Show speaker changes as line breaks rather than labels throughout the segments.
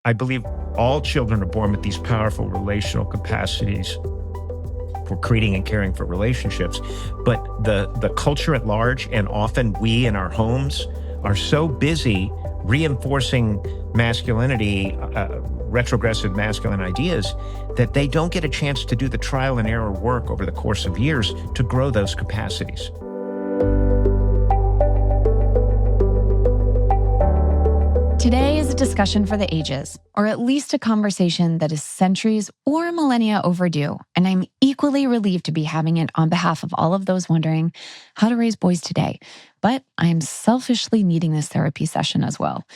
I believe all children are born with these powerful relational capacities for creating and caring for relationships. But the culture at large, and often we in our homes, are so busy reinforcing masculinity, retrogressive masculine ideas, that they don't get a chance to do the trial and error work over the course of years to grow those capacities.
Today is a discussion for the ages, or at least a conversation that is centuries or millennia overdue, and I'm equally relieved to be having it on behalf of all of those wondering how to raise boys today. But I'm selfishly needing this therapy session as well.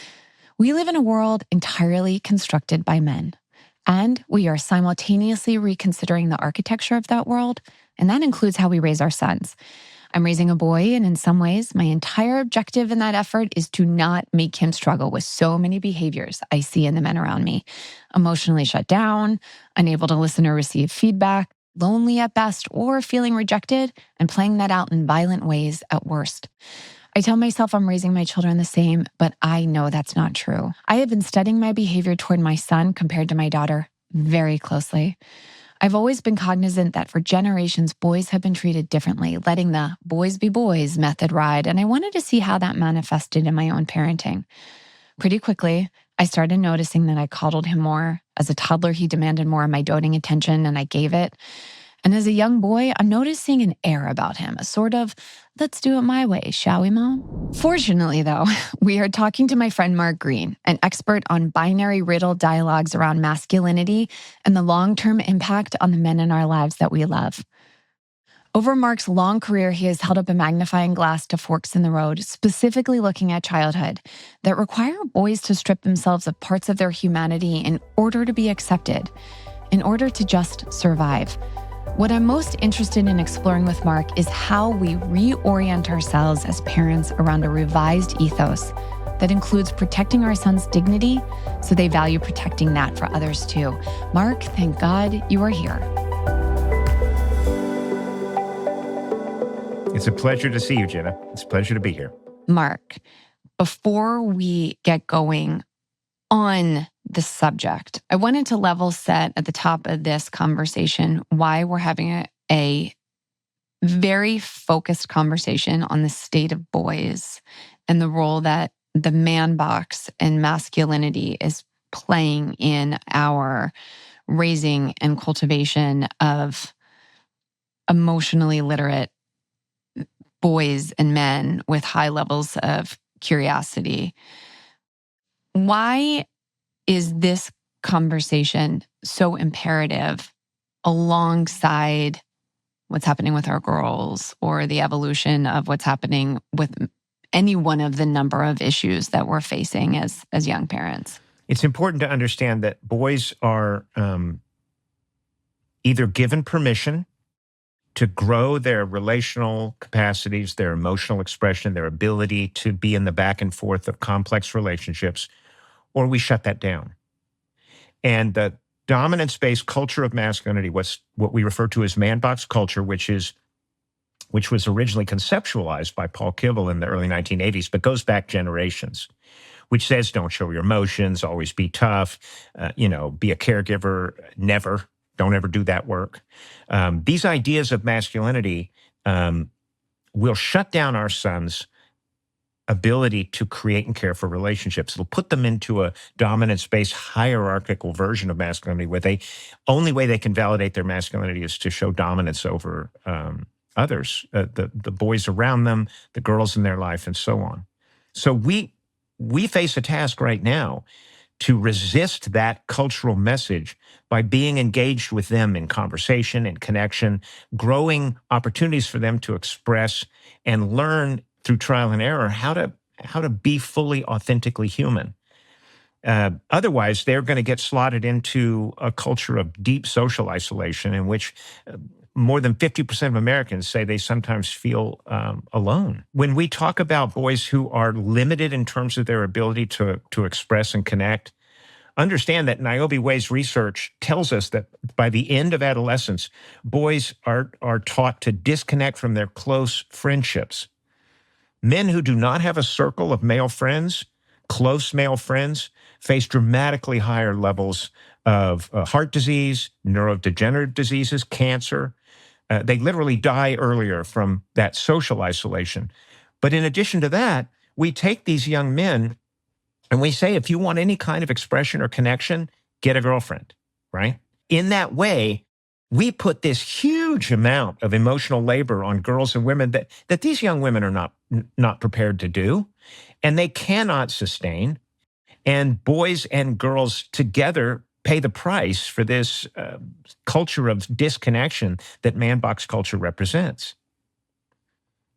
We live in a world entirely constructed by men, and we are simultaneously reconsidering the architecture of that world, and that includes how we raise our sons. I'm raising a boy, and in some ways, my entire objective in that effort is to not make him struggle with so many behaviors I see in the men around me. Emotionally shut down, unable to listen or receive feedback, lonely at best, or feeling rejected, and playing that out in violent ways at worst. I tell myself I'm raising my children the same, but I know that's not true. I have been studying my behavior toward my son compared to my daughter very closely. I've always been cognizant that for generations, boys have been treated differently, letting the boys be boys method ride, and I wanted to see how that manifested in my own parenting. Pretty quickly, I started noticing that I coddled him more. As a toddler, he demanded more of my doting attention, and I gave it. And as a young boy, I'm noticing an air about him, a sort of, let's do it my way, shall we, Mom? Fortunately, though, we are talking to my friend Mark Greene, an expert on binary riddle dialogues around masculinity and the long-term impact on the men in our lives that we love. Over Mark's long career, he has held up a magnifying glass to forks in the road, specifically looking at childhood, that require boys to strip themselves of parts of their humanity in order to be accepted, in order to just survive. What I'm most interested in exploring with Mark is how we reorient ourselves as parents around a revised ethos that includes protecting our sons' dignity so they value protecting that for others too. Mark, thank God you are here.
It's a pleasure to see you, Jenna. It's a pleasure to be here.
Mark, before we get going on the subject, I wanted to level set at the top of this conversation why we're having a very focused conversation on the state of boys and the role that the man box and masculinity is playing in our raising and cultivation of emotionally literate boys and men with high levels of curiosity. Why is this conversation so imperative alongside what's happening with our girls or the evolution of what's happening with any one of the number of issues that we're facing as young parents?
It's important to understand that boys are either given permission to grow their relational capacities, their emotional expression, their ability to be in the back and forth of complex relationships, or we shut that down. And the dominance-based culture of masculinity, what we refer to as man box culture, which was originally conceptualized by Paul Kivel in the early 1980s, but goes back generations, which says don't show your emotions, always be tough, be a caregiver, don't ever do that work. These ideas of masculinity will shut down our sons' ability to create and care for relationships. It'll put them into a dominance-based hierarchical version of masculinity where only way they can validate their masculinity is to show dominance over others, the boys around them, the girls in their life, and so on. So we face a task right now to resist that cultural message by being engaged with them in conversation and connection, growing opportunities for them to express and learn through trial and error how to be fully, authentically human. Otherwise, they're going to get slotted into a culture of deep social isolation in which more than 50% of Americans say they sometimes feel alone. When we talk about boys who are limited in terms of their ability to express and connect, understand that Niobe Way's research tells us that by the end of adolescence, boys are taught to disconnect from their close friendships. Men who do not have a circle of male friends, close male friends, face dramatically higher levels of heart disease, neurodegenerative diseases, cancer. They literally die earlier from that social isolation. But in addition to that, we take these young men and we say, if you want any kind of expression or connection, get a girlfriend, right? In that way, we put this huge amount of emotional labor on girls and women that these young women are not prepared to do, and they cannot sustain. And boys and girls together pay the price for this culture of disconnection that man box culture represents.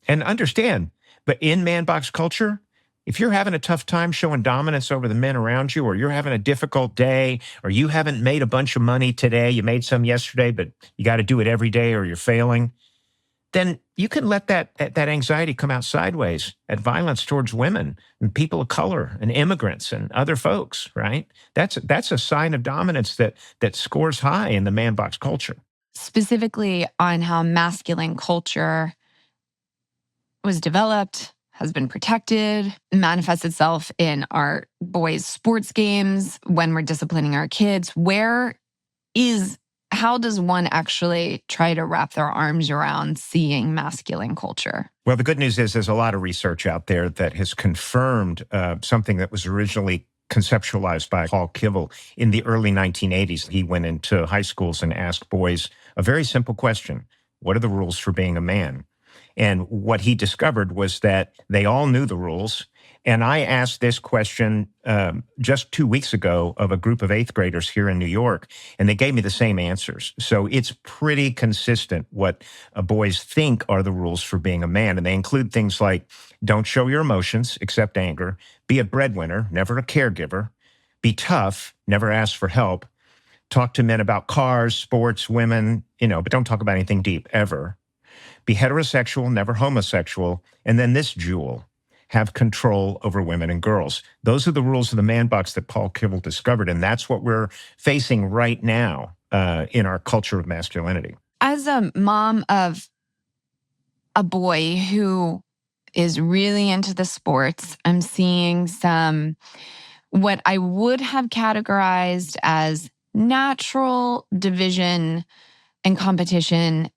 And understand, but in man box culture, if you're having a tough time showing dominance over the men around you, or you're having a difficult day, or you haven't made a bunch of money today, you made some yesterday, but you got to do it every day or you're failing, then you can let that anxiety come out sideways at violence towards women and people of color and immigrants and other folks, right? That's a sign of dominance that scores high in the man box culture.
Specifically on how masculine culture was developed, has been protected, manifests itself in our boys' sports games, when we're disciplining our kids. How does one actually try to wrap their arms around seeing masculine culture?
Well, the good news is there's a lot of research out there that has confirmed something that was originally conceptualized by Paul Kivel in the early 1980s. He went into high schools and asked boys a very simple question: what are the rules for being a man? And what he discovered was that they all knew the rules. And I asked this question just 2 weeks ago of a group of 8th graders here in New York, and they gave me the same answers. So it's pretty consistent what boys think are the rules for being a man. And they include things like: don't show your emotions except anger, be a breadwinner, never a caregiver, be tough, never ask for help, talk to men about cars, sports, women, but don't talk about anything deep ever. Be heterosexual, never homosexual. And then this jewel: have control over women and girls. Those are the rules of the man box that Paul Kivel discovered. And that's what we're facing right now in our culture of masculinity.
As a mom of a boy who is really into the sports, I'm seeing some, what I would have categorized as natural division and competition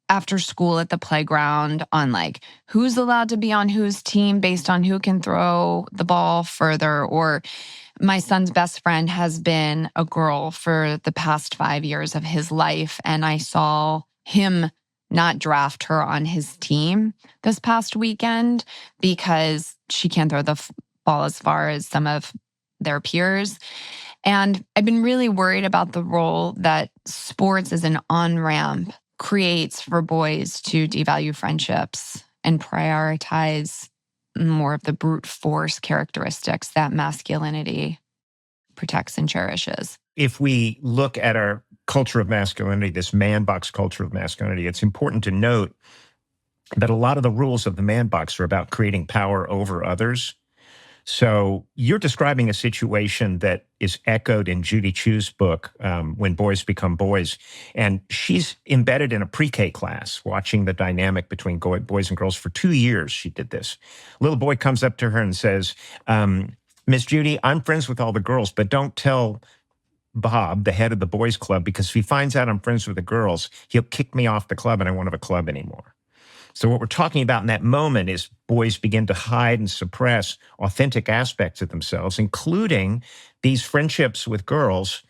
after school at the playground on like who's allowed to be on whose team based on who can throw the ball further. Or my son's best friend has been a girl for the past 5 years of his life, and I saw him not draft her on his team this past weekend because she can't throw the ball as far as some of their peers. And I've been really worried about the role that sports as an on-ramp creates for boys to devalue friendships and prioritize more of the brute force characteristics that masculinity protects and cherishes.
If we look at our culture of masculinity, this man box culture of masculinity, it's important to note that a lot of the rules of the man box are about creating power over others. So you're describing a situation that is echoed in Judy Chu's book, When Boys Become Boys. And she's embedded in a pre-K class, watching the dynamic between boys and girls. For 2 years, she did this. A little boy comes up to her and says, Miss Judy, I'm friends with all the girls, but don't tell Bob, the head of the boys club, because if he finds out I'm friends with the girls, he'll kick me off the club and I won't have a club anymore. So what we're talking about in that moment is boys begin to hide and suppress authentic aspects of themselves, including these friendships with girls,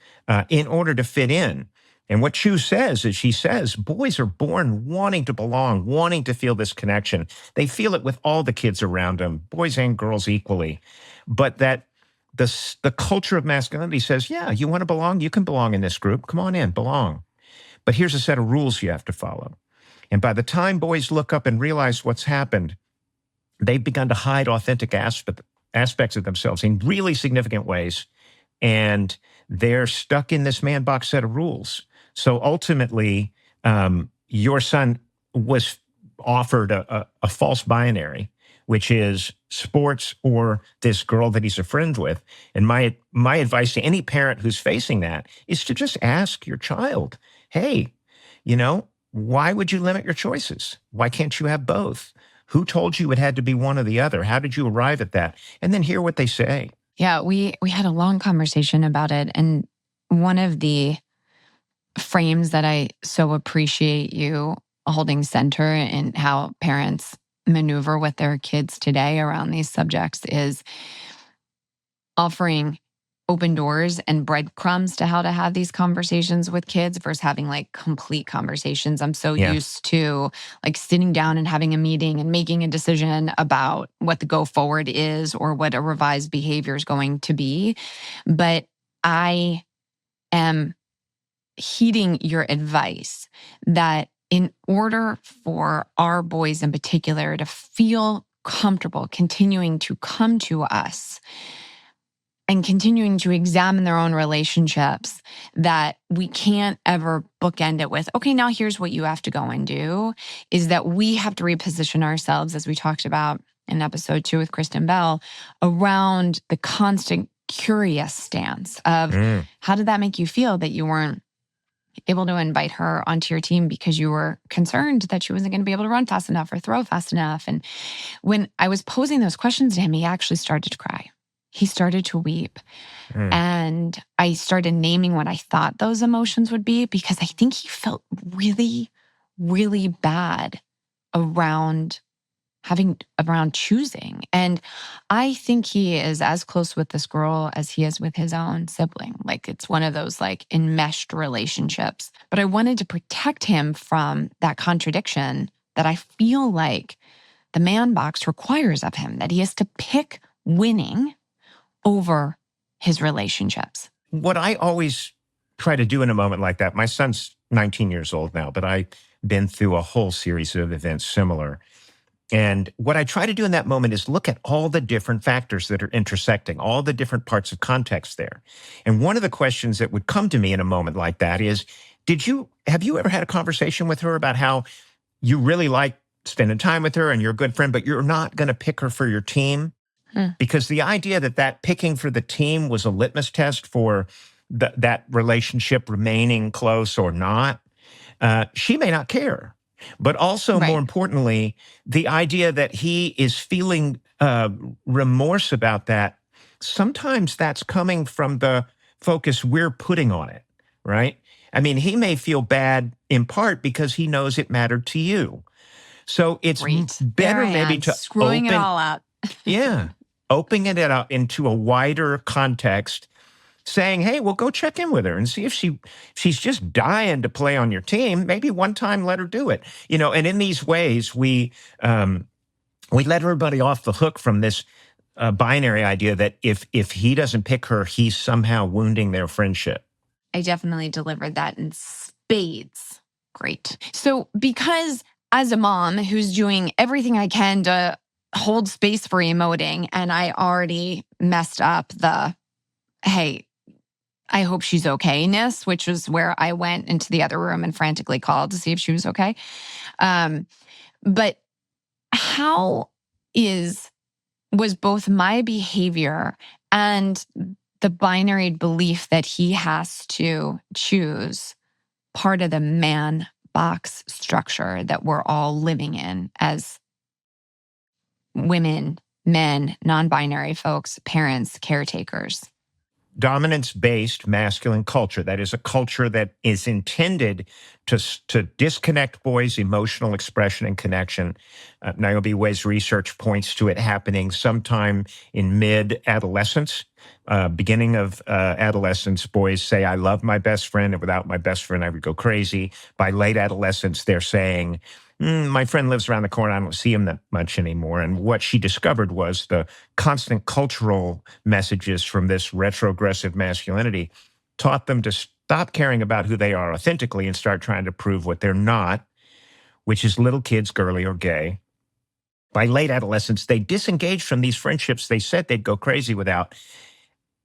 in order to fit in. And what Chu says is, she says, boys are born wanting to belong, wanting to feel this connection. They feel it with all the kids around them, boys and girls equally. But that the culture of masculinity says, yeah, you want to belong? You can belong in this group. Come on in, belong. But here's a set of rules you have to follow. And by the time boys look up and realize what's happened, they've begun to hide authentic aspects of themselves in really significant ways. And they're stuck in this man box set of rules. So ultimately, your son was offered a false binary, which is sports or this girl that he's a friend with. And my advice to any parent who's facing that is to just ask your child, hey, why would you limit your choices? Why can't you have both? Who told you it had to be one or the other? How did you arrive at that? And then hear what they say.
Yeah, we had a long conversation about it. And one of the frames that I so appreciate you holding center in how parents maneuver with their kids today around these subjects is offering open doors and breadcrumbs to how to have these conversations with kids versus having like complete conversations. I'm so
Yeah.
used to like sitting down and having a meeting and making a decision about what the go forward is or what a revised behavior is going to be. But I am heeding your advice that in order for our boys in particular to feel comfortable continuing to come to us and continuing to examine their own relationships, that we can't ever bookend it with, okay, now here's what you have to go and do, is that we have to reposition ourselves, as we talked about in episode 2 with Kristen Bell, around the constant curious stance of how did that make you feel that you weren't able to invite her onto your team because you were concerned that she wasn't going to be able to run fast enough or throw fast enough. And when I was posing those questions to him, he actually started to cry. He started to weep. And I started naming what I thought those emotions would be because I think he felt really, really bad around choosing. And I think he is as close with this girl as he is with his own sibling. Like it's one of those like enmeshed relationships. But I wanted to protect him from that contradiction that I feel like the man box requires of him, that he has to pick winning over his relationships.
What I always try to do in a moment like that, my son's 19 years old now, but I've been through a whole series of events similar. And what I try to do in that moment is look at all the different factors that are intersecting, all the different parts of context there. And one of the questions that would come to me in a moment like that is, have you ever had a conversation with her about how you really like spending time with her and you're a good friend, but you're not going to pick her for your team? Because the idea that picking for the team was a litmus test for that relationship remaining close or not, she may not care. But also, more importantly, the idea that he is feeling remorse about that, sometimes that's coming from the focus we're putting on it, right? I mean, he may feel bad in part because he knows it mattered to you. So it's better maybe to
screwing it all out.
Yeah. Opening it up into a wider context, saying, hey, well, go check in with her and see if she's just dying to play on your team. Maybe one time let her do it. And in these ways, we let everybody off the hook from this binary idea that if he doesn't pick her, he's somehow wounding their friendship.
I definitely delivered that in spades. Great. So because as a mom who's doing everything I can to hold space for emoting, and I already messed up the, hey, I hope she's okay-ness, which was where I went into the other room and frantically called to see if she was okay. But how was both my behavior and the binary belief that he has to choose part of the man box structure that we're all living in as women, men, non-binary folks, parents, caretakers?
Dominance-based masculine culture. That is a culture that is intended to disconnect boys' emotional expression and connection. Niobe Way's research points to it happening sometime in mid-adolescence. Beginning of adolescence, boys say, I love my best friend, and without my best friend, I would go crazy. By late adolescence, they're saying, my friend lives around the corner. I don't see him that much anymore. And what she discovered was the constant cultural messages from this retrogressive masculinity taught them to stop caring about who they are authentically and start trying to prove what they're not, which is little kids, girly or gay. By late adolescence, they disengaged from these friendships they said they'd go crazy without.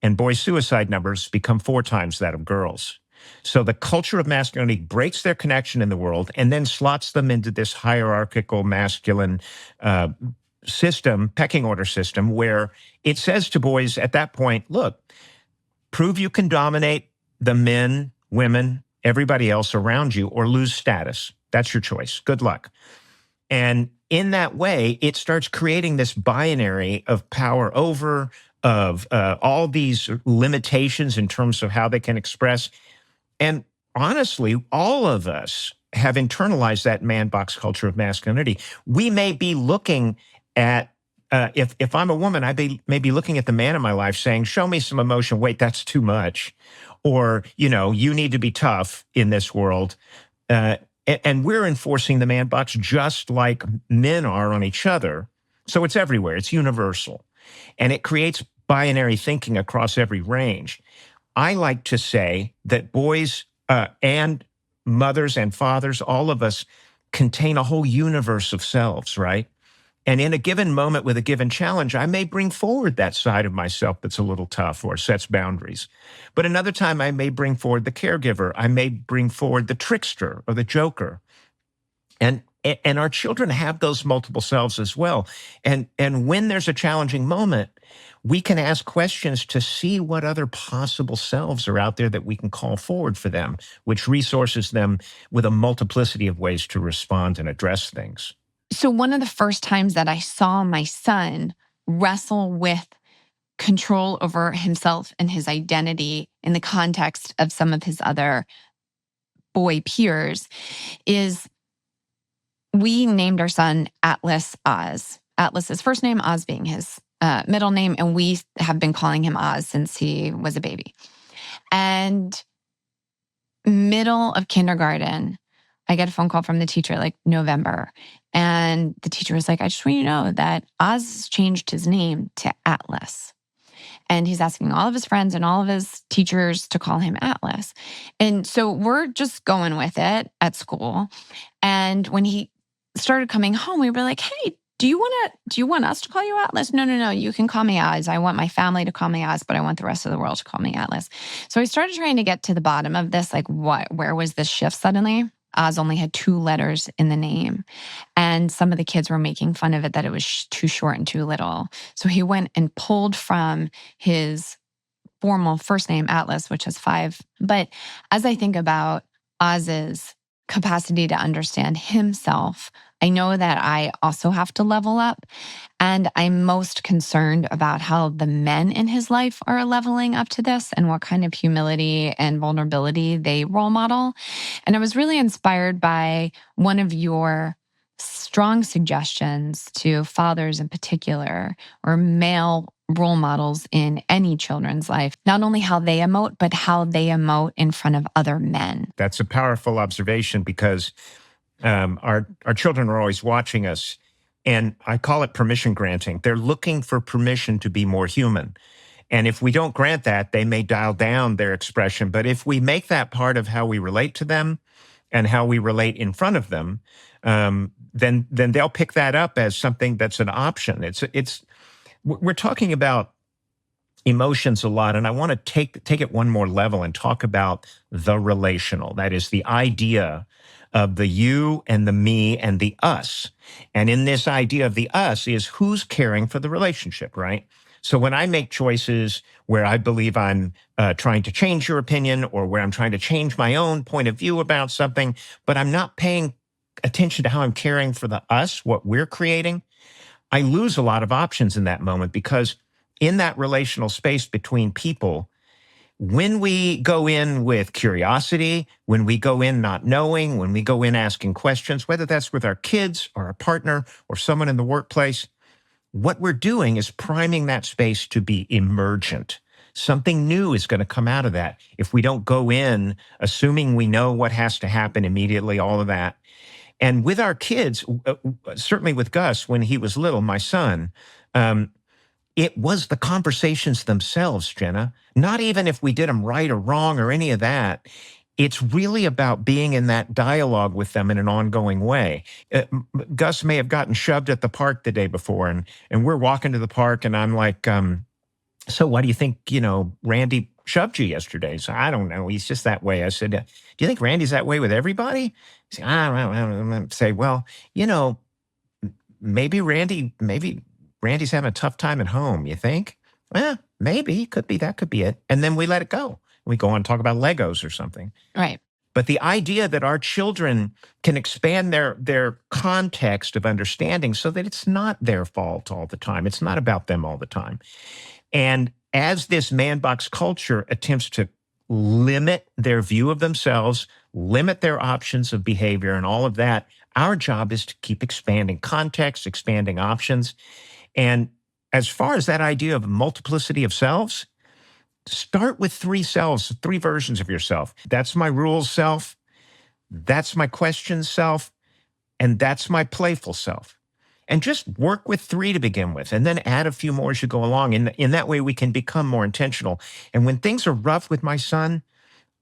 And boys' suicide numbers become 4 times that of girls. So the culture of masculinity breaks their connection in the world and then slots them into this hierarchical masculine system, pecking order system, where it says to boys at that point, look, prove you can dominate the men, women, everybody else around you, or lose status. That's your choice. Good luck. And in that way, it starts creating this binary of power over, of all these limitations in terms of how they can express. And honestly, all of us have internalized that man box culture of masculinity. We may be looking at, if I'm a woman, may be looking at the man in my life saying, show me some emotion. Wait, that's too much. Or, you need to be tough in this world. And we're enforcing the man box just like men are on each other. So it's everywhere. It's universal. And it creates binary thinking across every range. I like to say that boys and mothers and fathers, all of us, contain a whole universe of selves, right? And in a given moment with a given challenge, I may bring forward that side of myself that's a little tough or sets boundaries. But another time, I may bring forward the caregiver. I may bring forward the trickster or the joker. And our children have those multiple selves as well. And when there's a challenging moment, we can ask questions to see what other possible selves are out there that we can call forward for them, which resources them with a multiplicity of ways to respond and address things.
So one of the first times that I saw my son wrestle with control over himself and his identity in the context of some of his other boy peers is we named our son Atlas Oz. Atlas's first name, Oz being his middle name, and we have been calling him Oz since he was a baby. And middle of kindergarten, I get a phone call from the teacher like November. And the teacher was like, I just want you to know that Oz has changed his name to Atlas. And he's asking all of his friends and all of his teachers to call him Atlas. And so we're just going with it at school. And when he started coming home, we were like, hey, do you want us to call you Atlas? No. You can call me Oz. I want my family to call me Oz, but I want the rest of the world to call me Atlas. So I started trying to get to the bottom of this, like where was this shift suddenly? Oz only had 2 letters in the name. And some of the kids were making fun of it that it was too short and too little. So he went and pulled from his formal first name, Atlas, which has 5. But as I think about Oz's capacity to understand himself, I know that I also have to level up. And I'm most concerned about how the men in his life are leveling up to this and what kind of humility and vulnerability they role model. And I was really inspired by one of your strong suggestions to fathers in particular, or male role models in any children's life, not only how they emote, but how they emote in front of other men.
That's a powerful observation because our children are always watching us, and I call it permission granting. They're looking for permission to be more human. And if we don't grant that, they may dial down their expression. But if we make that part of how we relate to them and how we relate in front of them, then they'll pick that up as something that's an option. We're talking about emotions a lot, and I want to take it one more level and talk about the relational. That is the idea of the you and the me and the us. And in this idea of the us is who's caring for the relationship, right? So when I make choices where I believe I'm trying to change your opinion or where I'm trying to change my own point of view about something, but I'm not paying attention to how I'm caring for the us, what we're creating, I lose a lot of options in that moment because in that relational space between people, when we go in with curiosity, when we go in not knowing, when we go in asking questions, whether that's with our kids or our partner or someone in the workplace, what we're doing is priming that space to be emergent. Something new is going to come out of that. If we don't go in assuming we know what has to happen immediately, all of that. And with our kids, certainly with Gus, when he was little, my son, it was the conversations themselves, Jenna. Not even if we did them right or wrong or any of that. It's really about being in that dialogue with them in an ongoing way. Gus may have gotten shoved at the park the day before, and we're walking to the park, and I'm like, so why do you think, Randy shoved you yesterday? So I don't know. He's just that way. I said, do you think Randy's that way with everybody? He said, I don't know. Say, well, maybe Randy's having a tough time at home, you think? Well, maybe. Could be. That could be it. And then we let it go. We go on and talk about Legos or something.
Right.
But the idea that our children can expand their context of understanding so that it's not their fault all the time. It's not about them all the time. And as this man box culture attempts to limit their view of themselves, limit their options of behavior and all of that, our job is to keep expanding context, expanding options. And as far as that idea of multiplicity of selves, start with three selves, three versions of yourself. That's my rules self. That's my question self. And that's my playful self. And just work with three to begin with, and then add a few more as you go along. And in that way, we can become more intentional. And when things are rough with my son,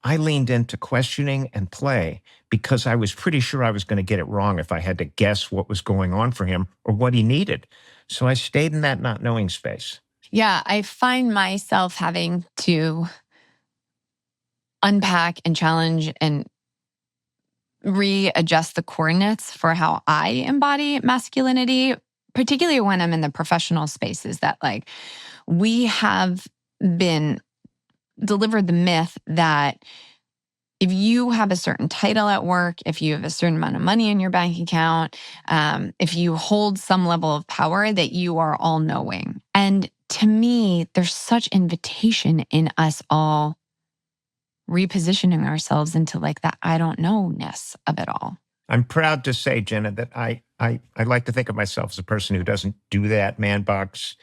I leaned into questioning and play because I was pretty sure I was going to get it wrong if I had to guess what was going on for him or what he needed. So I stayed in that not knowing space.
Yeah, I find myself having to unpack and challenge and readjust the coordinates for how I embody masculinity, particularly when I'm in the professional spaces that like we have been delivered the myth that if you have a certain title at work, if you have a certain amount of money in your bank account, if you hold some level of power, that you are all knowing. And to me, there's such invitation in us all repositioning ourselves into like that I don't know-ness of it all.
I'm proud to say, Jenna, that I like to think of myself as a person who doesn't do that man box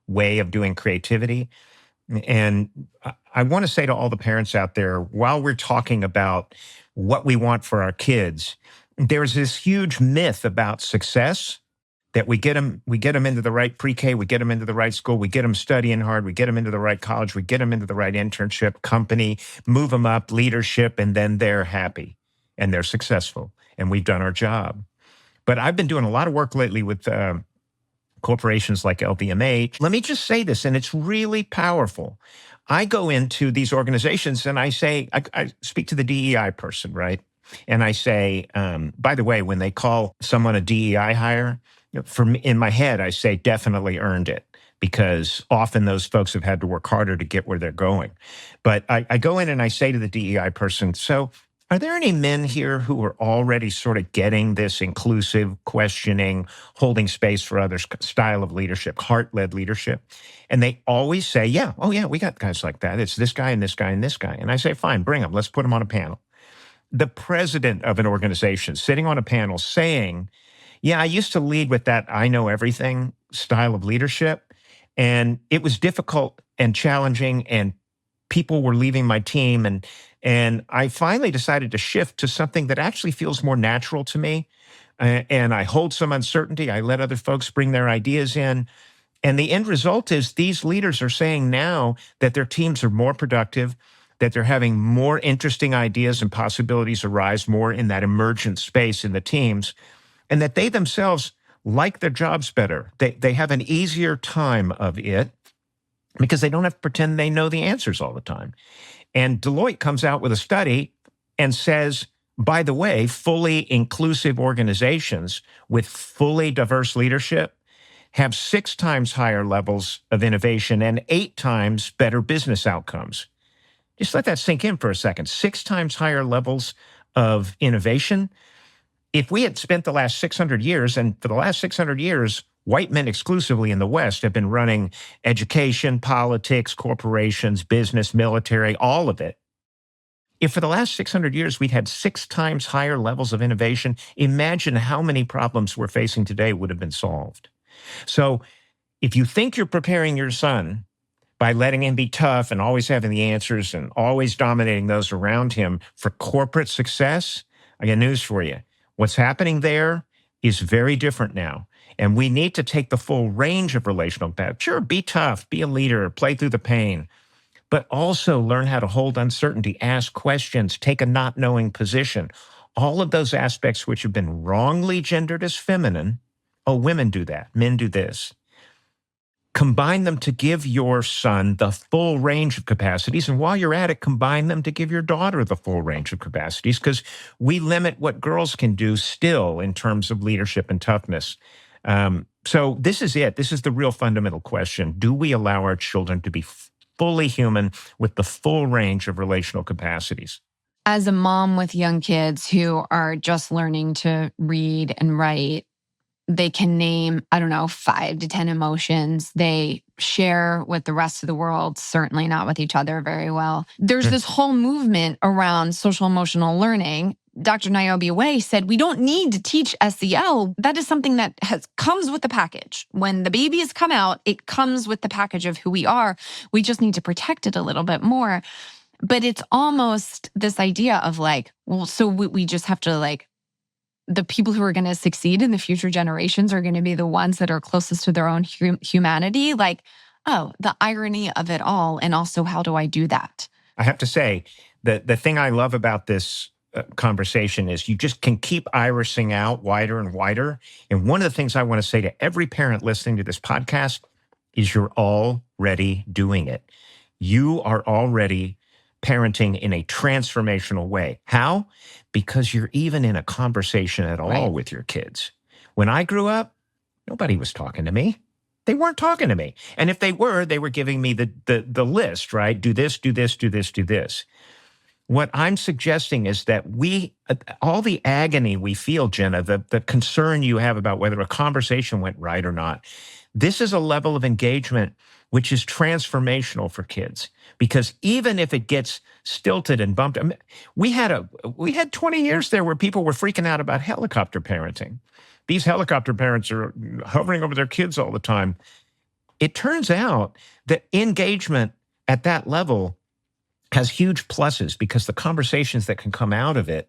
way of doing creativity. And I want to say to all the parents out there, while we're talking about what we want for our kids, there's this huge myth about success that we get them into the right pre-K, we get them into the right school, we get them studying hard, we get them into the right college, we get them into the right internship, company, move them up, leadership, and then they're happy and they're successful. And we've done our job. But I've been doing a lot of work lately with corporations like LVMH. Let me just say this, and it's really powerful. I go into these organizations and I say, I speak to the DEI person, right? And I say, by the way, when they call someone a DEI hire, in my head, I say definitely earned it, because often those folks have had to work harder to get where they're going. But I go in and I say to the DEI person, so are there any men here who are already sort of getting this inclusive, questioning, holding space for others style of leadership, heart-led leadership? And they always say, yeah, oh yeah, we got guys like that. It's this guy and this guy and this guy. And I say, fine, bring them. Let's put them on a panel. The president of an organization sitting on a panel saying, yeah, I used to lead with that I know everything style of leadership, and it was difficult and challenging, and people were leaving my team, and I finally decided to shift to something that actually feels more natural to me. And I hold some uncertainty. I let other folks bring their ideas in. And the end result is these leaders are saying now that their teams are more productive, that they're having more interesting ideas and possibilities arise more in that emergent space in the teams, and that they themselves like their jobs better. They have an easier time of it because they don't have to pretend they know the answers all the time. And Deloitte comes out with a study and says, by the way, fully inclusive organizations with fully diverse leadership have 6 times higher levels of innovation and 8 times better business outcomes. Just let that sink in for a second. 6 times higher levels of innovation. If we had spent the last 600 years, and for the last 600 years, white men exclusively in the West have been running education, politics, corporations, business, military, all of it. If for the last 600 years we'd had 6 times higher levels of innovation, imagine how many problems we're facing today would have been solved. So if you think you're preparing your son by letting him be tough and always having the answers and always dominating those around him for corporate success, I got news for you. What's happening there is very different now. And we need to take the full range of relational paths. Sure, be tough, be a leader, play through the pain, but also learn how to hold uncertainty, ask questions, take a not knowing position. All of those aspects which have been wrongly gendered as feminine. Oh, women do that, men do this. Combine them to give your son the full range of capacities. And while you're at it, combine them to give your daughter the full range of capacities, because we limit what girls can do still in terms of leadership and toughness. So this is it. This is the real fundamental question. Do we allow our children to be fully human with the full range of relational capacities?
As a mom with young kids who are just learning to read and write, they can name, 5 to 10 emotions. They share with the rest of the world, certainly not with each other very well. There's this whole movement around social emotional learning. Dr. Niobe Way said, we don't need to teach SEL. That is something that comes with the package. When the babies come out, it comes with the package of who we are. We just need to protect it a little bit more. But it's almost this idea of like, well, so we just have to like, the people who are going to succeed in the future generations are going to be the ones that are closest to their own humanity. Like, oh, the irony of it all. And also, how do I do that?
I have to say, the thing I love about this conversation is you just can keep irising out wider and wider. And one of the things I want to say to every parent listening to this podcast is you're already doing it. You are already parenting in a transformational way. How? Because you're even in a conversation at all with your kids. When I grew up, nobody was talking to me. They weren't talking to me. And if they were giving me the list, right? Do this, do this, do this, do this. What I'm suggesting is that all the agony we feel, Jenna, the concern you have about whether a conversation went right or not, this is a level of engagement which is transformational for kids. Because even if it gets stilted and bumped, we had 20 years there where people were freaking out about helicopter parenting. These helicopter parents are hovering over their kids all the time. It turns out that engagement at that level has huge pluses because the conversations that can come out of it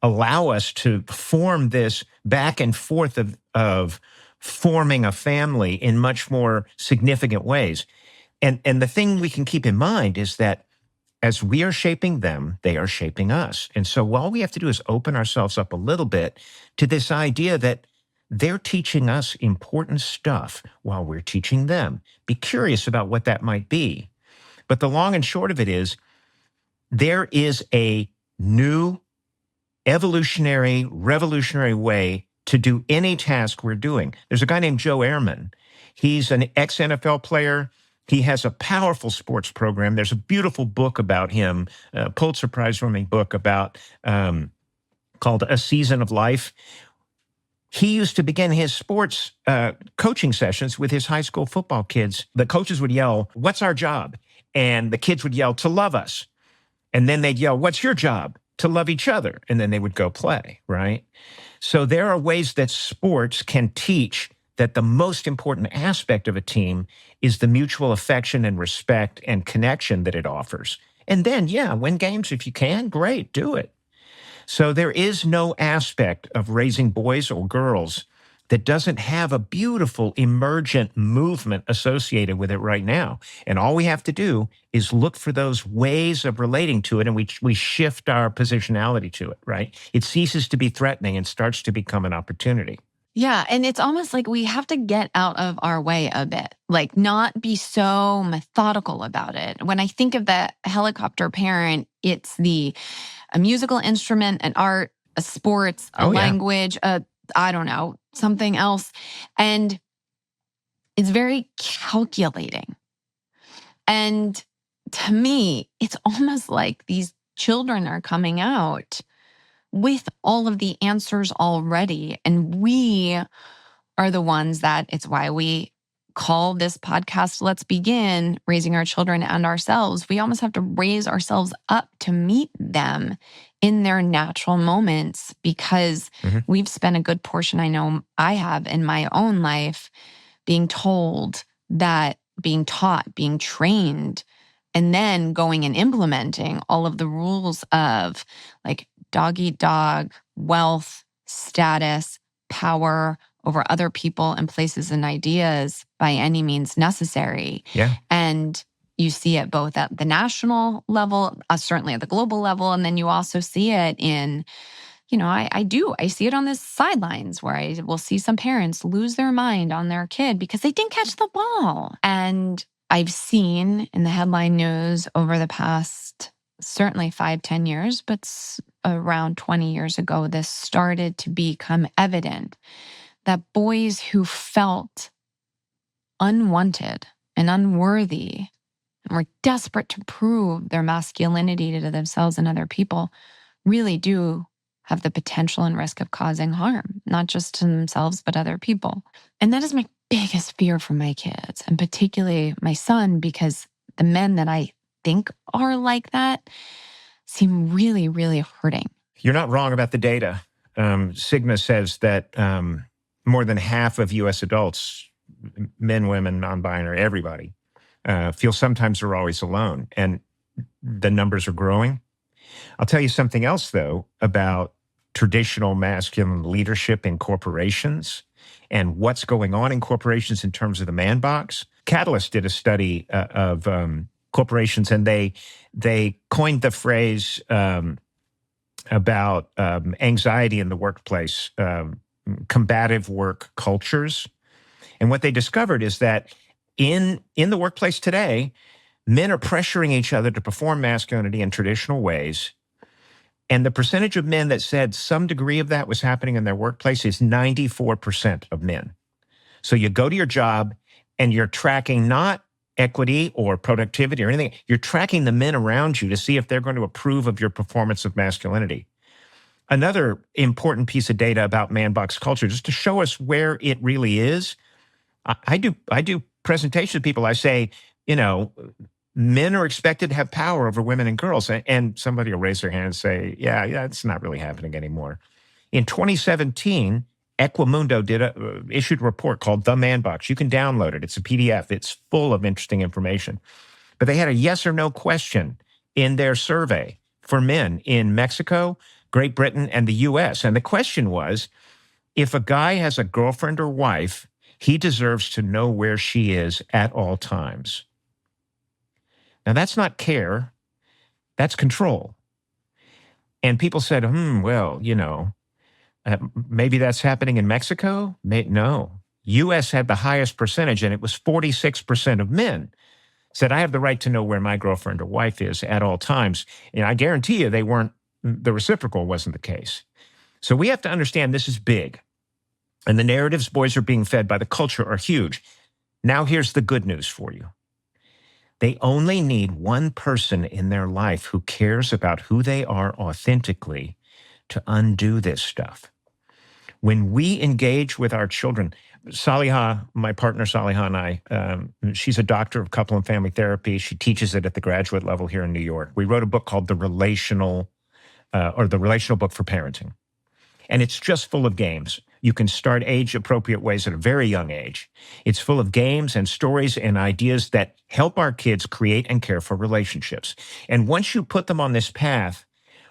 allow us to form this back and forth of forming a family in much more significant ways. And the thing we can keep in mind is that as we are shaping them, they are shaping us. And so all we have to do is open ourselves up a little bit to this idea that they're teaching us important stuff while we're teaching them. Be curious about what that might be. But the long and short of it is, there is a new evolutionary, revolutionary way to do any task we're doing. There's a guy named Joe Ehrman. He's an ex-NFL player. He has a powerful sports program. There's a beautiful book about him, a Pulitzer Prize-winning book about called A Season of Life. He used to begin his sports coaching sessions with his high school football kids. The coaches would yell, "What's our job?" And the kids would yell, "To love us." And then they'd yell, "What's your job?" "To love each other." And then they would go play, right? So there are ways that sports can teach that the most important aspect of a team is the mutual affection and respect and connection that it offers. And then, yeah, win games if you can, great, do it. So there is no aspect of raising boys or girls that doesn't have a beautiful emergent movement associated with it right now. And all we have to do is look for those ways of relating to it, and we shift our positionality to it, right? It ceases to be threatening and starts to become an opportunity.
Yeah, and it's almost like we have to get out of our way a bit, like not be so methodical about it. When I think of the helicopter parent, it's a musical instrument, an art, a sports, a language, I don't know, something else. And it's very calculating. And to me, it's almost like these children are coming out with all of the answers already. And we are the ones that, it's why we call this podcast Let's Begin, Raising Our Children and Ourselves. We almost have to raise ourselves up to meet them in their natural moments, because we've spent a good portion, I know I have in my own life, being told that, being taught, being trained, and then going and implementing all of the rules of like dog eat dog, wealth, status, power over other people and places and ideas by any means necessary.
Yeah.
And you see it both at the national level, certainly at the global level, and then you also see it in, I see it on the sidelines where I will see some parents lose their mind on their kid because they didn't catch the ball. And I've seen in the headline news over the past certainly 5-10 years, but around 20 years ago, this started to become evident that boys who felt unwanted and unworthy and were desperate to prove their masculinity to themselves and other people really do have the potential and risk of causing harm, not just to themselves, but other people. And that is my biggest fear for my kids, and particularly my son, because the men that I think are like that seem really, really hurting.
You're not wrong about the data. Sigma says that more than half of U.S. adults, men, women, non-binary, everybody, feel sometimes or always alone. And the numbers are growing. I'll tell you something else, though, about traditional masculine leadership in corporations and what's going on in corporations in terms of the man box. Catalyst did a study of corporations, and they coined the phrase about anxiety in the workplace, combative work cultures. And what they discovered is that in the workplace today, men are pressuring each other to perform masculinity in traditional ways. And the percentage of men that said some degree of that was happening in their workplace is 94% of men. So you go to your job and you're tracking not equity or productivity or anything. You're tracking the men around you to see if they're going to approve of your performance of masculinity. Another important piece of data about man box culture, just to show us where it really is. I do presentations with people. I say, men are expected to have power over women and girls. And somebody will raise their hand and say, yeah, it's not really happening anymore. In 2017, Equimundo issued a report called The Man Box. You can download it. It's a PDF. It's full of interesting information. But they had a yes or no question in their survey for men in Mexico, Great Britain, and the US. And the question was, if a guy has a girlfriend or wife, he deserves to know where she is at all times. Now, that's not care. That's control. And people said, maybe that's happening in Mexico? No. U.S. had the highest percentage, and it was 46% of men said, I have the right to know where my girlfriend or wife is at all times. And I guarantee you the reciprocal wasn't the case. So we have to understand this is big. And the narratives boys are being fed by the culture are huge. Now here's the good news for you. They only need one person in their life who cares about who they are authentically to undo this stuff. When we engage with our children, Saliha, my partner Saliha and I, she's a doctor of couple and family therapy. She teaches it at the graduate level here in New York. We wrote a book called The Relational Book for Parenting. And it's just full of games. You can start age-appropriate ways at a very young age. It's full of games and stories and ideas that help our kids create and care for relationships. And once you put them on this path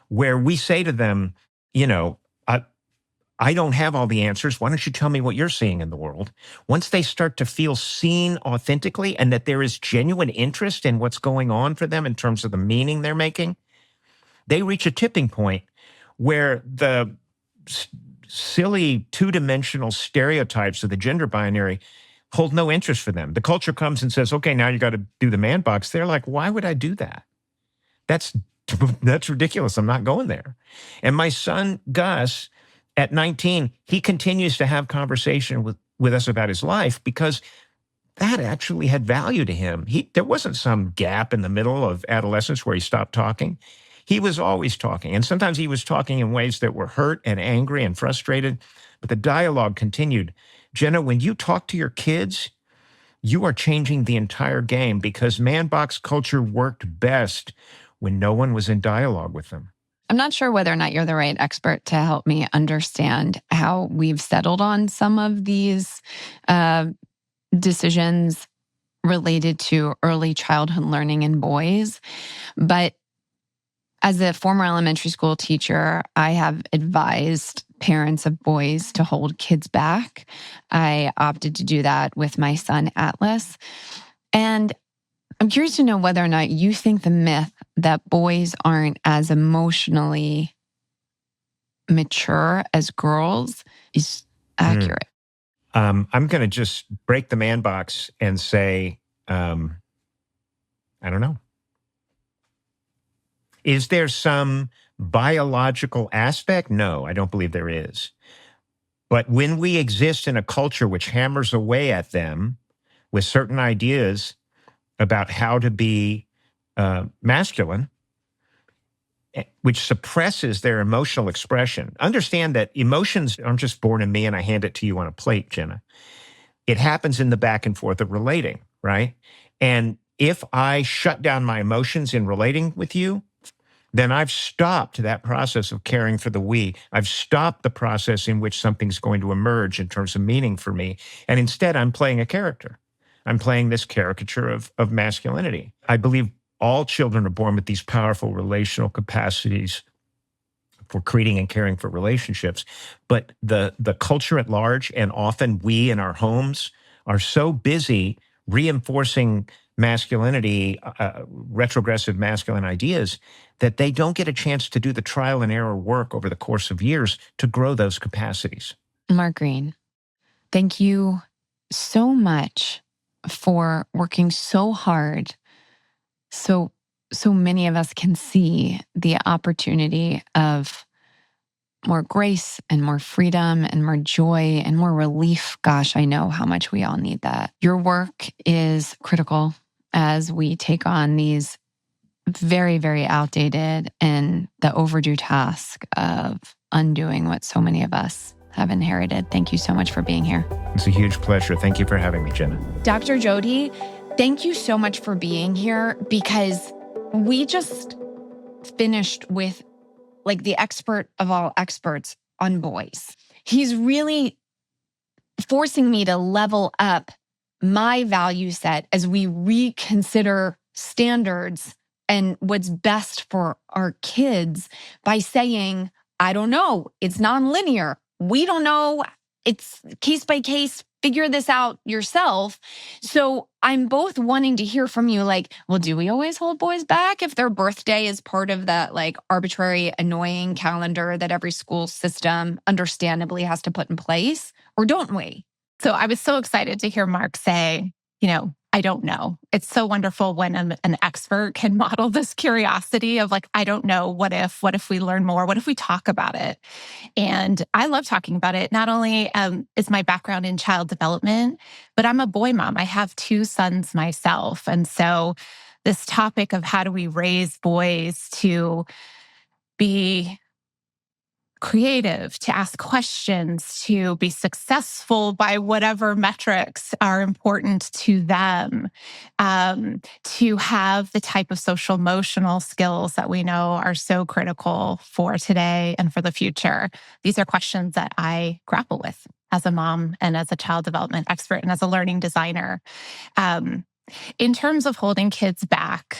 where we say to them, I don't have all the answers. Why don't you tell me what you're seeing in the world? Once they start to feel seen authentically and that there is genuine interest in what's going on for them in terms of the meaning they're making, they reach a tipping point where the silly two-dimensional stereotypes of the gender binary hold no interest for them. The culture comes and says, okay, now you got to do the man box. They're like, why would I do that? That's ridiculous. I'm not going there. And my son, Gus, at 19, he continues to have conversation with us about his life because that actually had value to him. There wasn't some gap in the middle of adolescence where he stopped talking. He was always talking. And sometimes he was talking in ways that were hurt and angry and frustrated, but the dialogue continued. Jenna, when you talk to your kids, you are changing the entire game because man box culture worked best when no one was in dialogue with them.
I'm not sure whether or not you're the right expert to help me understand how we've settled on some of these decisions related to early childhood learning in boys. But as a former elementary school teacher, I have advised parents of boys to hold kids back. I opted to do that with my son, Atlas. And I'm curious to know whether or not you think the myth that boys aren't as emotionally mature as girls is accurate.
I'm going to just break the man box and say, I don't know. Is there some biological aspect? No, I don't believe there is. But when we exist in a culture which hammers away at them with certain ideas about how to be masculine, which suppresses their emotional expression. Understand that emotions aren't just born in me and I hand it to you on a plate, Jenna. It happens in the back and forth of relating, right? And if I shut down my emotions in relating with you, then I've stopped that process of caring for the we. I've stopped the process in which something's going to emerge in terms of meaning for me. And instead, I'm playing a character. I'm playing this caricature of masculinity. I believe all children are born with these powerful relational capacities for creating and caring for relationships. But the culture at large, and often we in our homes, are so busy reinforcing masculinity, retrogressive masculine ideas, that they don't get a chance to do the trial and error work over the course of years to grow those capacities.
Mark Greene, thank you so much for working so hard so many of us can see the opportunity of more grace and more freedom and more joy and more relief. Gosh, I know how much we all need that. Your work is critical as we take on these very, very outdated and the overdue task of undoing what so many of us have inherited. Thank you so much for being here.
It's a huge pleasure. Thank you for having me, Jenna.
Dr. Jody, thank you so much for being here, because we just finished with like the expert of all experts on boys. He's really forcing me to level up my value set as we reconsider standards and what's best for our kids by saying, I don't know, it's nonlinear. We don't know. It's case by case. Figure this out yourself. So I'm both wanting to hear from you, like, well, do we always hold boys back if their birthday is part of that like arbitrary, annoying calendar that every school system understandably has to put in place? Or don't we?
So I was so excited to hear Mark say, I don't know. It's so wonderful when an expert can model this curiosity of like, I don't know, what if we learn more? What if we talk about it? And I love talking about it. Not only is my background in child development, but I'm a boy mom. I have 2 sons myself. And so this topic of how do we raise boys to be creative, to ask questions, to be successful by whatever metrics are important to them, to have the type of social emotional skills that we know are so critical for today and for the future. These are questions that I grapple with as a mom and as a child development expert and as a learning designer. In terms of holding kids back,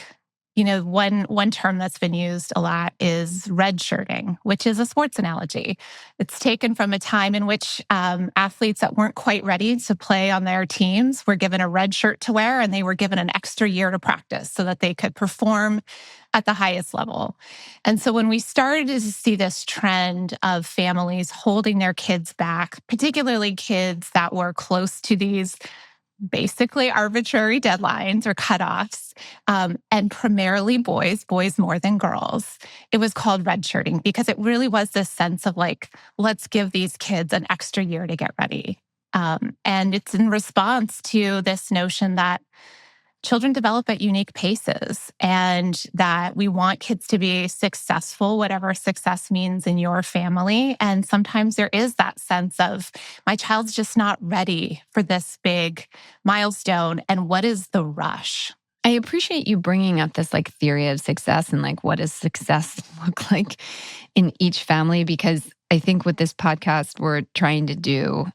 one term that's been used a lot is redshirting, which is a sports analogy. It's taken from a time in which athletes that weren't quite ready to play on their teams were given a red shirt to wear, and they were given an extra year to practice so that they could perform at the highest level. And so when we started to see this trend of families holding their kids back, particularly kids that were close to these basically arbitrary deadlines or cutoffs, and primarily boys more than girls, it was called redshirting because it really was this sense of like, let's give these kids an extra year to get ready. And it's in response to this notion that children develop at unique paces and that we want kids to be successful, whatever success means in your family. And sometimes there is that sense of my child's just not ready for this big milestone. And what is the rush?
I appreciate you bringing up this like theory of success and like what does success look like in each family, because I think with this podcast, we're trying to do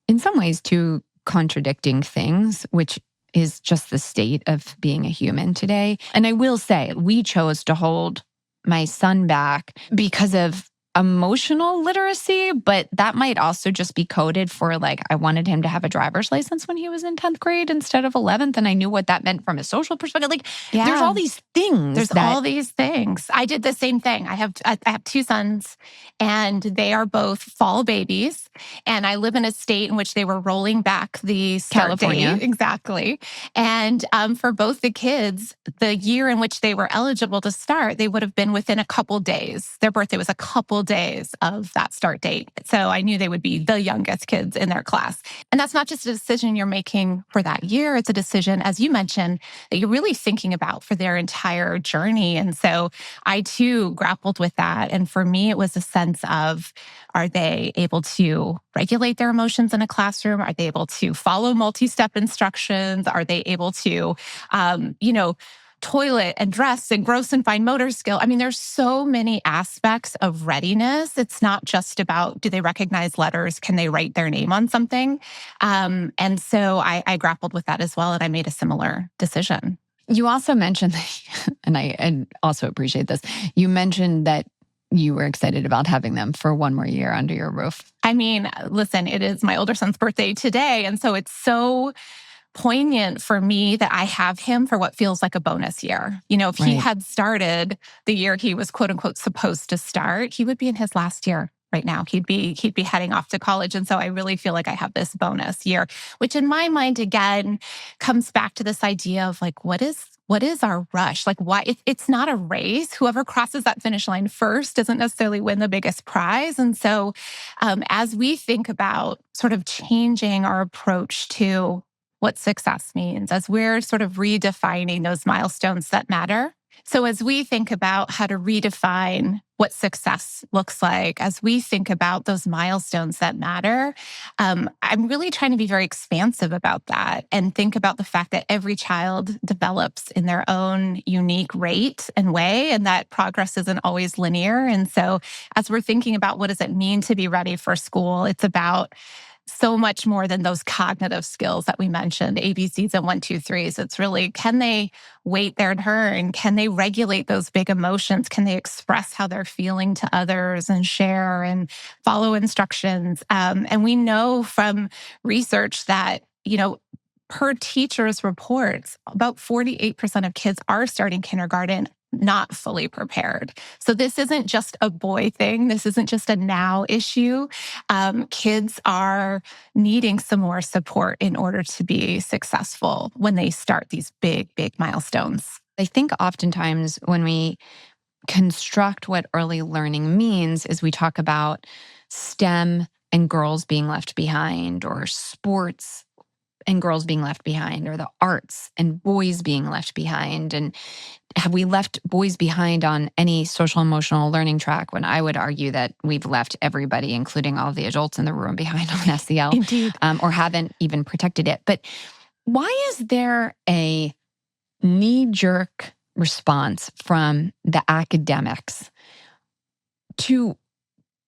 in some ways 2 contradicting things, which is just the state of being a human today. And I will say, we chose to hold my son back because of emotional literacy, but that might also just be coded for like, I wanted him to have a driver's license when he was in 10th grade instead of 11th. And I knew what that meant from a social perspective. Like, there's all these things.
All these things. I did the same thing. I have 2 sons and they are both fall babies. And I live in a state in which they were rolling back the start
California.
date. Exactly. And for both the kids, the year in which they were eligible to start, they would have been within a couple days. Their birthday was a couple days of that start date. So I knew they would be the youngest kids in their class. And that's not just a decision you're making for that year. It's a decision, as you mentioned, that you're really thinking about for their entire journey. And so I too grappled with that. And for me, it was a sense of, are they able to regulate their emotions in a classroom? Are they able to follow multi-step instructions? Are they able to, toilet and dress and gross and fine motor skill? I mean, there's so many aspects of readiness. It's not just about, do they recognize letters? Can they write their name on something? And so I grappled with that as well. And I made a similar decision.
You also mentioned, and I also appreciate this, you mentioned that you were excited about having them for one more year under your roof.
I mean, listen, it is my older son's birthday today. And so it's so poignant for me that I have him for what feels like a bonus year. If he had started the year he was quote unquote supposed to start, he would be in his last year right now. He'd be heading off to college. And so I really feel like I have this bonus year, which in my mind, again, comes back to this idea of like, what is our rush? Like, why? It's not a race. Whoever crosses that finish line first doesn't necessarily win the biggest prize. And so as we think about sort of changing our approach to what success means, as we're sort of redefining those milestones that matter. So as we think about how to redefine what success looks like, as we think about those milestones that matter, I'm really trying to be very expansive about that and think about the fact that every child develops in their own unique rate and way, and that progress isn't always linear. And so as we're thinking about what does it mean to be ready for school, it's about so much more than those cognitive skills that we mentioned, ABCs and 1, 2, 3s. It's really, can they wait their turn? Can they regulate those big emotions? Can they express how they're feeling to others and share and follow instructions? And we know from research that, per teacher's reports, about 48% of kids are starting kindergarten not fully prepared. So this isn't just a boy thing. This isn't just a now issue. Kids are needing some more support in order to be successful when they start these big, big milestones.
I think oftentimes when we construct what early learning means is we talk about STEM and girls being left behind, or sports and girls being left behind, or the arts and boys being left behind. And have we left boys behind on any social emotional learning track, when I would argue that we've left everybody, including all the adults in the room, behind on SEL?
Indeed.
Or haven't even protected it. But why is there a knee-jerk response from the academics to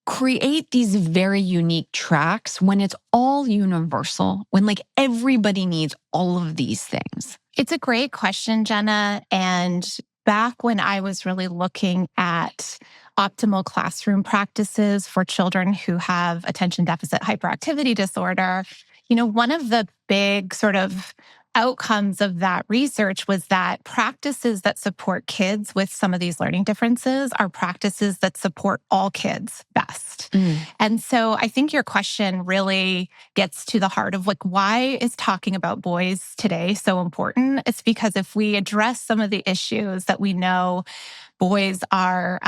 create these very unique tracks when it's all universal, when like everybody needs all of these things?
It's a great question, Jenna. And back when I was really looking at optimal classroom practices for children who have attention deficit hyperactivity disorder, one of the big sort of outcomes of that research was that practices that support kids with some of these learning differences are practices that support all kids best. And so I think your question really gets to the heart of like, why is talking about boys today so important? It's because if we address some of the issues that we know boys are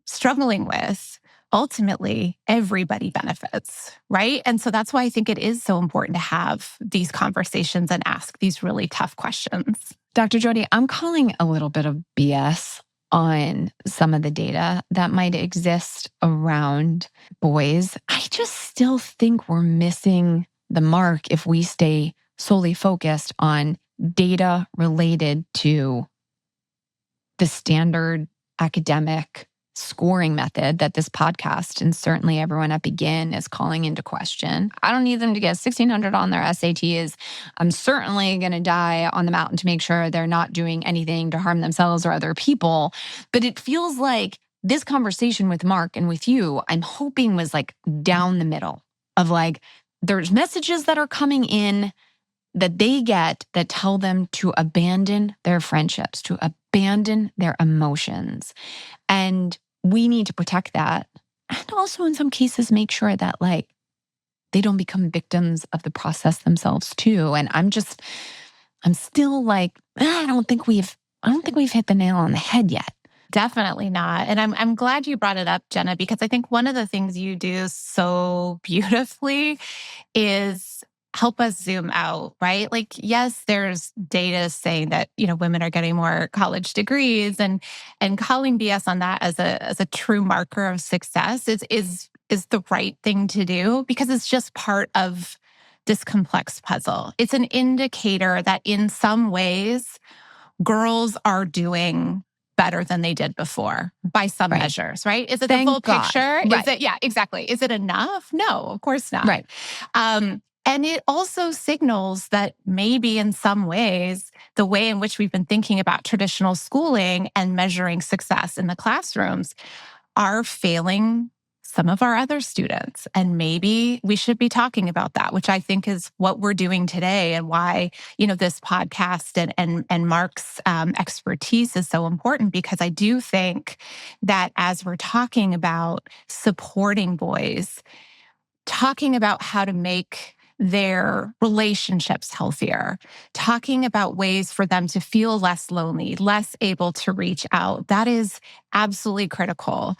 struggling with, ultimately, everybody benefits, right? And so that's why I think it is so important to have these conversations and ask these really tough questions.
Dr. Jody, I'm calling a little bit of BS on some of the data that might exist around boys. I just still think we're missing the mark if we stay solely focused on data related to the standard academic scoring method that this podcast and certainly everyone at Begin is calling into question. I don't need them to get 1,600 on their SATs. I'm certainly going to die on the mountain to make sure they're not doing anything to harm themselves or other people. But it feels like this conversation with Mark and with you, I'm hoping was like down the middle of like, there's messages that are coming in that they get that tell them to abandon their friendships, to abandon their emotions. And we need to protect that. And also in some cases, make sure that like they don't become victims of the process themselves too. And I'm still like, I don't think we've hit the nail on the head yet.
Definitely not. And I'm glad you brought it up, Jenna, because I think one of the things you do so beautifully is help us zoom out, right? Like, yes, there's data saying that, women are getting more college degrees, and calling BS on that as a true marker of success is the right thing to do, because it's just part of this complex puzzle. It's an indicator that in some ways girls are doing better than they did before by some measures, right? Is it the full picture?
Right.
Is it, yeah, exactly. Is it enough? No, of course not.
Right.
And it also signals that maybe in some ways, the way in which we've been thinking about traditional schooling and measuring success in the classrooms are failing some of our other students. And maybe we should be talking about that, which I think is what we're doing today, and why, this podcast and Mark's expertise is so important, because I do think that as we're talking about supporting boys, talking about how to make their relationships healthier, talking about ways for them to feel less lonely, less able to reach out. That is absolutely critical,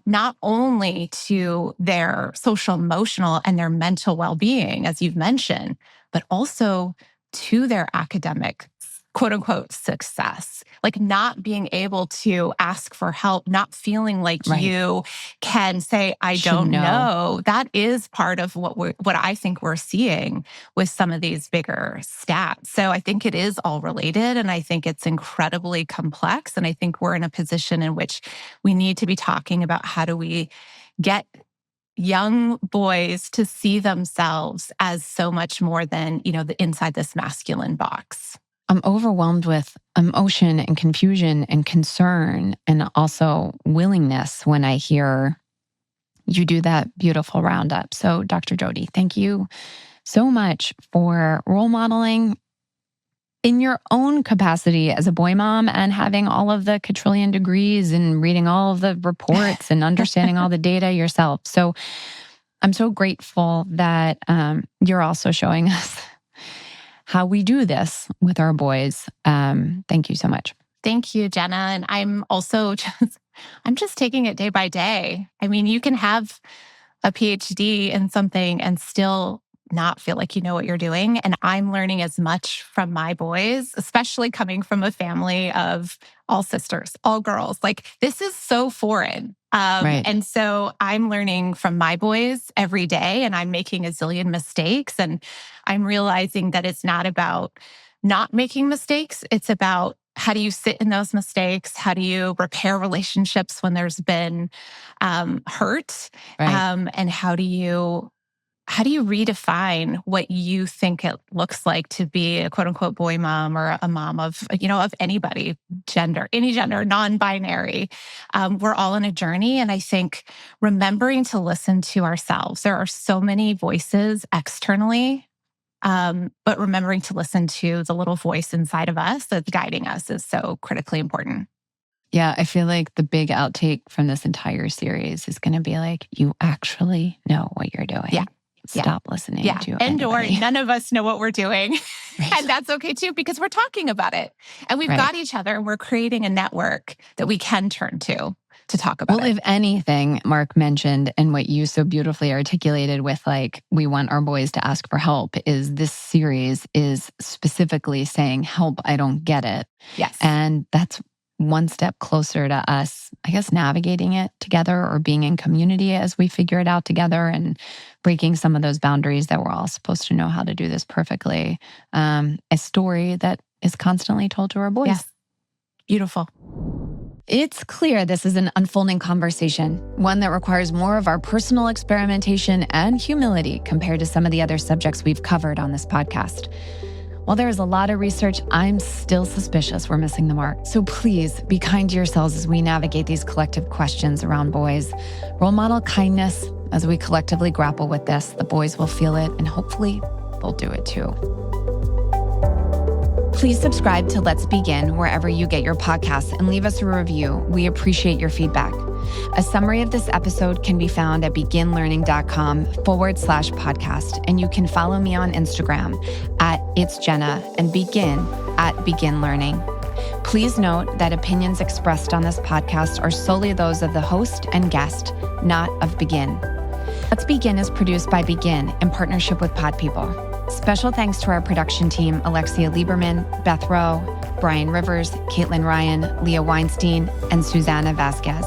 not only to their social, emotional, and their mental well-being, as you've mentioned, but also to their academic, quote unquote, success. Like not being able to ask for help, not feeling like you can say, I don't know. That is part of what I think we're seeing with some of these bigger stats. So I think it is all related, and I think it's incredibly complex. And I think we're in a position in which we need to be talking about how do we get young boys to see themselves as so much more than, inside this masculine box.
I'm overwhelmed with emotion and confusion and concern, and also willingness when I hear you do that beautiful roundup. So, Dr. Jody, thank you so much for role modeling in your own capacity as a boy mom, and having all of the quadrillion degrees and reading all of the reports and understanding all the data yourself. So I'm so grateful that you're also showing us how we do this with our boys. Thank you so much.
Thank you, Jenna. And I'm also I'm just taking it day by day. I mean, you can have a PhD in something and still not feel like you know what you're doing. And I'm learning as much from my boys, especially coming from a family of all sisters, all girls. Like, this is so foreign. And so I'm learning from my boys every day, and I'm making a zillion mistakes. And I'm realizing that it's not about not making mistakes. It's about how do you sit in those mistakes? How do you repair relationships when there's been hurt? And how do you redefine what you think it looks like to be a quote unquote boy mom, or a mom of, of anybody, any gender, non-binary. We're all on a journey. And I think remembering to listen to ourselves. There are so many voices externally, but remembering to listen to the little voice inside of us that's guiding us is so critically important.
Yeah, I feel like the big outtake from this entire series is going to be like, you actually know what you're doing.
Yeah.
Stop listening to
and
anybody.
Or none of us know what we're doing. And that's okay too, because we're talking about it. And we've got each other, and we're creating a network that we can turn to talk about it.
Well, if anything, Mark mentioned, and what you so beautifully articulated with, like, we want our boys to ask for help, is this series is specifically saying, help, I don't get it.
Yes.
And that's one step closer to us, I guess, navigating it together, or being in community as we figure it out together, and breaking some of those boundaries that we're all supposed to know how to do this perfectly. A story that is constantly told to our boys.
Yes. Beautiful.
It's clear this is an unfolding conversation, one that requires more of our personal experimentation and humility compared to some of the other subjects we've covered on this podcast. While there is a lot of research, I'm still suspicious we're missing the mark. So please be kind to yourselves as we navigate these collective questions around boys. Role model kindness as we collectively grapple with this. The boys will feel it, and hopefully they'll do it too. Please subscribe to Let's Begin wherever you get your podcasts, and leave us a review. We appreciate your feedback. A summary of this episode can be found at beginlearning.com/podcast. And you can follow me on Instagram at It's Jenna, and Begin at Begin Learning. Please note that opinions expressed on this podcast are solely those of the host and guest, not of Begin. Let's Begin is produced by Begin in partnership with Pod People. Special thanks to our production team, Alexia Lieberman, Beth Rowe, Brian Rivers, Caitlin Ryan, Leah Weinstein, and Susanna Vasquez.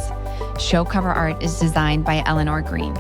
Show cover art is designed by Eleanor Greene.